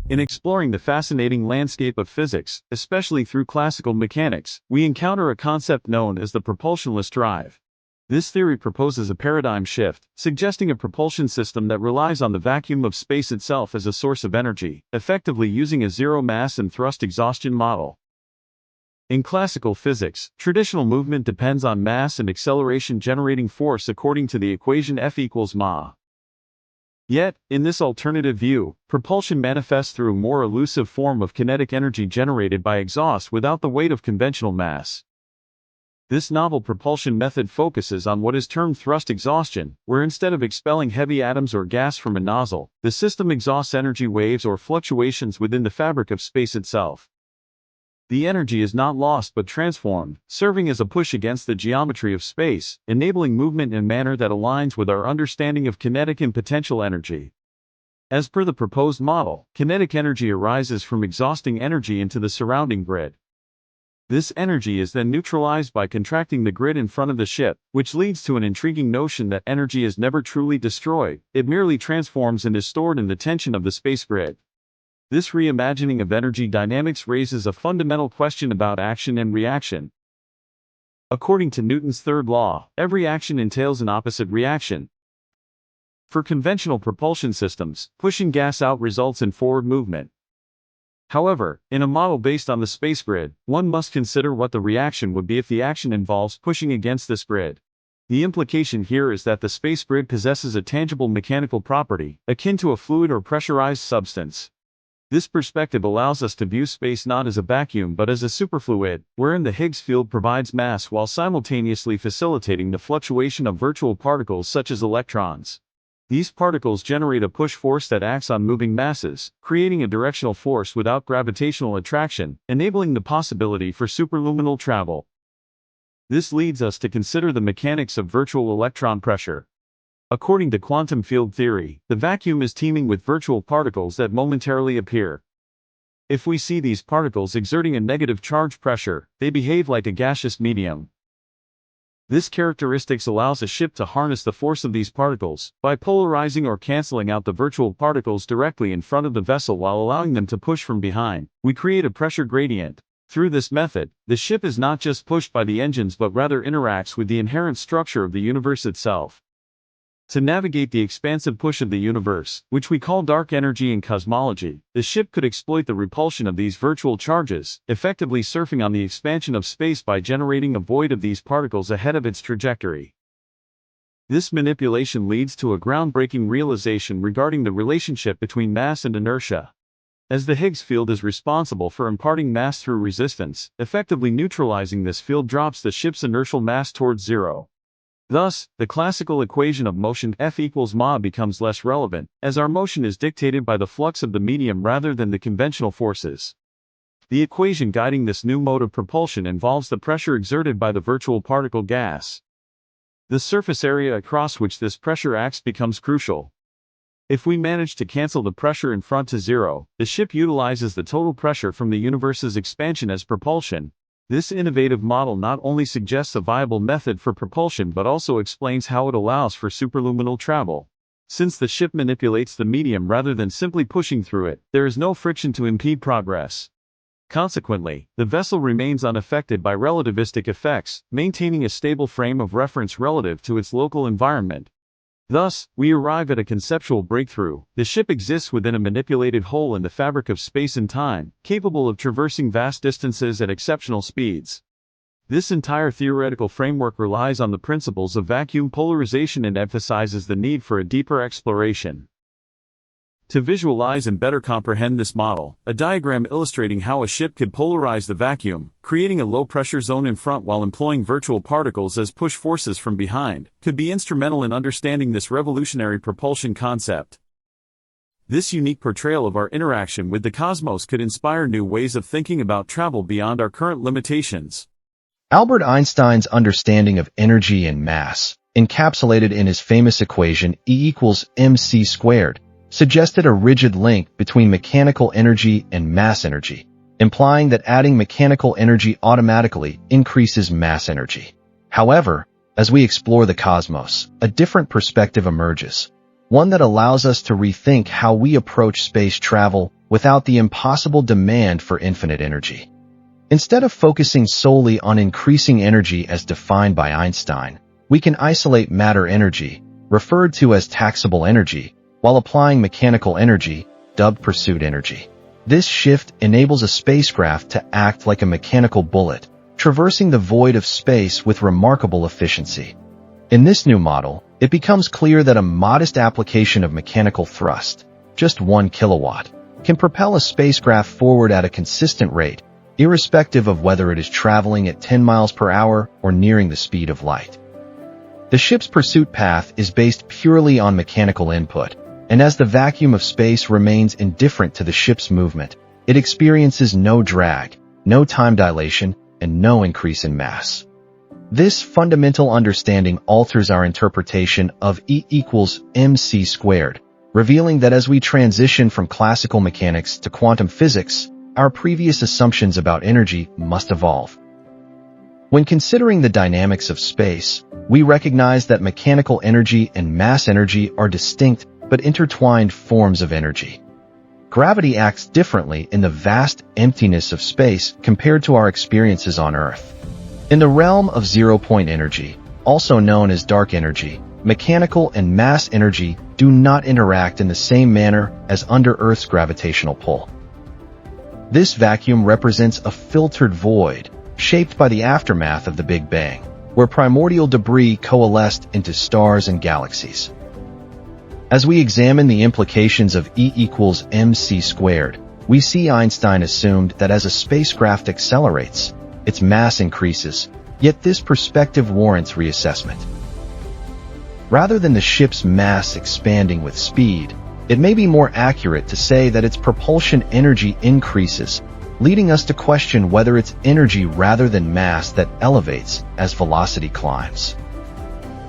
In exploring the fascinating landscape of physics, especially through classical mechanics, we encounter a concept known as the propulsionless drive. This theory proposes a paradigm shift, suggesting a propulsion system that relies on the vacuum of space itself as a source of energy, effectively using a zero-mass and thrust exhaustion model. In classical physics, traditional movement depends on mass and acceleration generating force according to the equation F equals ma. Yet, in this alternative view, propulsion manifests through a more elusive form of kinetic energy generated by exhaust without the weight of conventional mass. This novel propulsion method focuses on what is termed thrust exhaustion, where instead of expelling heavy atoms or gas from a nozzle, the system exhausts energy waves or fluctuations within the fabric of space itself. The energy is not lost but transformed, serving as a push against the geometry of space, enabling movement in a manner that aligns with our understanding of kinetic and potential energy. As per the proposed model, kinetic energy arises from exhausting energy into the surrounding grid. This energy is then neutralized by contracting the grid in front of the ship, which leads to an intriguing notion that energy is never truly destroyed, it merely transforms and is stored in the tension of the space grid. This reimagining of energy dynamics raises a fundamental question about action and reaction. According to Newton's third law, every action entails an opposite reaction. For conventional propulsion systems, pushing gas out results in forward movement. However, in a model based on the space grid, one must consider what the reaction would be if the action involves pushing against this grid. The implication here is that the space grid possesses a tangible mechanical property, akin to a fluid or pressurized substance. This perspective allows us to view space not as a vacuum but as a superfluid, wherein the Higgs field provides mass while simultaneously facilitating the fluctuation of virtual particles such as electrons. These particles generate a push force that acts on moving masses, creating a directional force without gravitational attraction, enabling the possibility for superluminal travel. This leads us to consider the mechanics of virtual electron pressure. According to quantum field theory, the vacuum is teeming with virtual particles that momentarily appear. If we see these particles exerting a negative charge pressure, they behave like a gaseous medium. This characteristics allows a ship to harness the force of these particles, by polarizing or canceling out the virtual particles directly in front of the vessel while allowing them to push from behind. We create a pressure gradient. Through this method, the ship is not just pushed by the engines but rather interacts with the inherent structure of the universe itself. To navigate the expansive push of the universe, which we call dark energy in cosmology, the ship could exploit the repulsion of these virtual charges, effectively surfing on the expansion of space by generating a void of these particles ahead of its trajectory. This manipulation leads to a groundbreaking realization regarding the relationship between mass and inertia. As the Higgs field is responsible for imparting mass through resistance, effectively neutralizing this field drops the ship's inertial mass towards zero. Thus, the classical equation of motion F equals ma becomes less relevant, as our motion is dictated by the flux of the medium rather than the conventional forces. The equation guiding this new mode of propulsion involves the pressure exerted by the virtual particle gas. The surface area across which this pressure acts becomes crucial. If we manage to cancel the pressure in front to zero, the ship utilizes the total pressure from the universe's expansion as propulsion. This innovative model not only suggests a viable method for propulsion but also explains how it allows for superluminal travel. Since the ship manipulates the medium rather than simply pushing through it, there is no friction to impede progress. Consequently, the vessel remains unaffected by relativistic effects, maintaining a stable frame of reference relative to its local environment. Thus, we arrive at a conceptual breakthrough. The ship exists within a manipulated hole in the fabric of space and time, capable of traversing vast distances at exceptional speeds. This entire theoretical framework relies on the principles of vacuum polarization and emphasizes the need for a deeper exploration. To visualize and better comprehend this model, a diagram illustrating how a ship could polarize the vacuum, creating a low-pressure zone in front while employing virtual particles as push forces from behind, could be instrumental in understanding this revolutionary propulsion concept. This unique portrayal of our interaction with the cosmos could inspire new ways of thinking about travel beyond our current limitations. Albert Einstein's understanding of energy and mass, encapsulated in his famous equation E equals mc squared, suggested a rigid link between mechanical energy and mass energy, implying that adding mechanical energy automatically increases mass energy. However, as we explore the cosmos, a different perspective emerges. one that allows us to rethink how we approach space travel without the impossible demand for infinite energy. Instead of focusing solely on increasing energy as defined by Einstein, we can isolate matter energy, referred to as taxable energy, while applying mechanical energy, dubbed pursuit energy. This shift enables a spacecraft to act like a mechanical bullet, traversing the void of space with remarkable efficiency. In this new model, it becomes clear that a modest application of mechanical thrust, just 1 kilowatt, can propel a spacecraft forward at a consistent rate, irrespective of whether it is traveling at 10 miles per hour or nearing the speed of light. The ship's pursuit path is based purely on mechanical input, and as the vacuum of space remains indifferent to the ship's movement, it experiences no drag, no time dilation, and no increase in mass. This fundamental understanding alters our interpretation of E equals mc squared, revealing that as we transition from classical mechanics to quantum physics, our previous assumptions about energy must evolve. When considering the dynamics of space, we recognize that mechanical energy and mass energy are distinct but intertwined forms of energy. Gravity acts differently in the vast emptiness of space compared to our experiences on Earth. In the realm of zero-point energy, also known as dark energy, mechanical and mass energy do not interact in the same manner as under Earth's gravitational pull. This vacuum represents a filtered void, shaped by the aftermath of the Big Bang, where primordial debris coalesced into stars and galaxies. As we examine the implications of E equals mc squared, we see Einstein assumed that as a spacecraft accelerates, its mass increases, yet this perspective warrants reassessment. Rather than the ship's mass expanding with speed, it may be more accurate to say that its propulsion energy increases, leading us to question whether it's energy rather than mass that elevates as velocity climbs.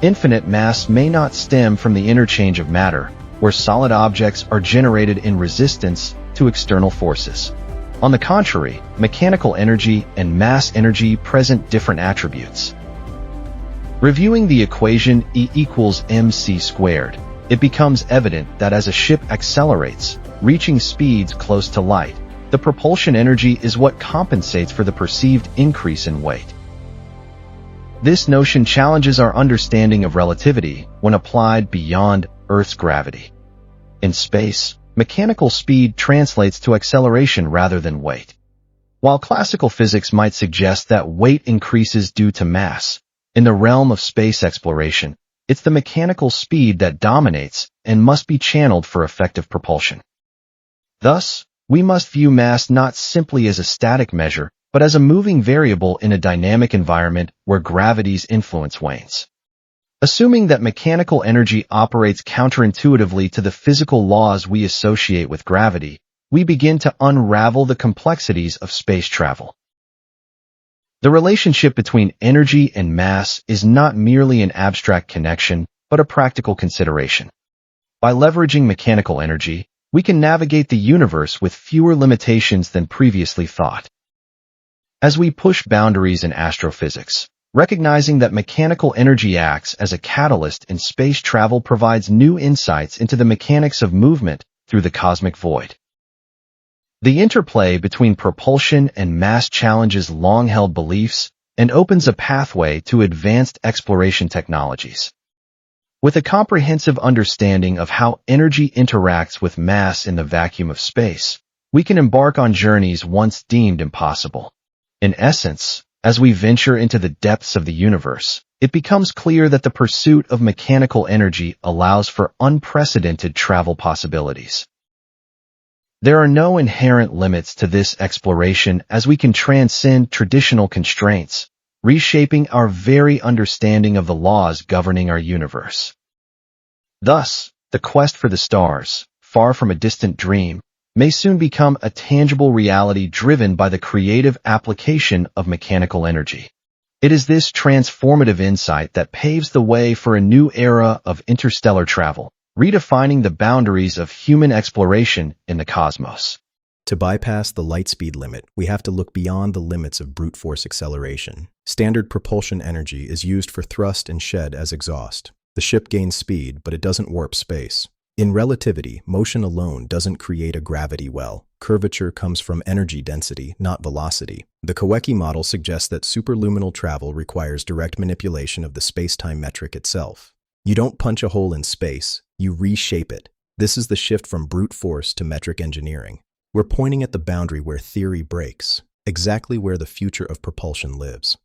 Infinite mass may not stem from the interchange of matter, where solid objects are generated in resistance to external forces. On the contrary, mechanical energy and mass energy present different attributes. Reviewing the equation E equals mc squared, it becomes evident that as a ship accelerates, reaching speeds close to light, the propulsion energy is what compensates for the perceived increase in weight. This notion challenges our understanding of relativity when applied beyond Earth's gravity. In space, mechanical speed translates to acceleration rather than weight. While classical physics might suggest that weight increases due to mass, in the realm of space exploration, it's the mechanical speed that dominates and must be channeled for effective propulsion. Thus, we must view mass not simply as a static measure, but as a moving variable in a dynamic environment where gravity's influence wanes. Assuming that mechanical energy operates counterintuitively to the physical laws we associate with gravity, we begin to unravel the complexities of space travel. The relationship between energy and mass is not merely an abstract connection, but a practical consideration. By leveraging mechanical energy, we can navigate the universe with fewer limitations than previously thought. As we push boundaries in astrophysics, recognizing that mechanical energy acts as a catalyst in space travel provides new insights into the mechanics of movement through the cosmic void. The interplay between propulsion and mass challenges long-held beliefs and opens a pathway to advanced exploration technologies. With a comprehensive understanding of how energy interacts with mass in the vacuum of space, we can embark on journeys once deemed impossible. In essence, as we venture into the depths of the universe, it becomes clear that the pursuit of mechanical energy allows for unprecedented travel possibilities. There are no inherent limits to this exploration as we can transcend traditional constraints, reshaping our very understanding of the laws governing our universe. Thus, the quest for the stars, far from a distant dream, may soon become a tangible reality driven by the creative application of mechanical energy. It is this transformative insight that paves the way for a new era of interstellar travel, redefining the boundaries of human exploration in the cosmos. To bypass the light speed limit, we have to look beyond the limits of brute force acceleration. Standard propulsion energy is used for thrust and shed as exhaust. The ship gains speed, but it doesn't warp space. In relativity, motion alone doesn't create a gravity well. Curvature comes from energy density, not velocity. The Kawecki model suggests that superluminal travel requires direct manipulation of the space-time metric itself. You don't punch a hole in space, you reshape it. This is the shift from brute force to metric engineering. We're pointing at the boundary where theory breaks, exactly where the future of propulsion lives.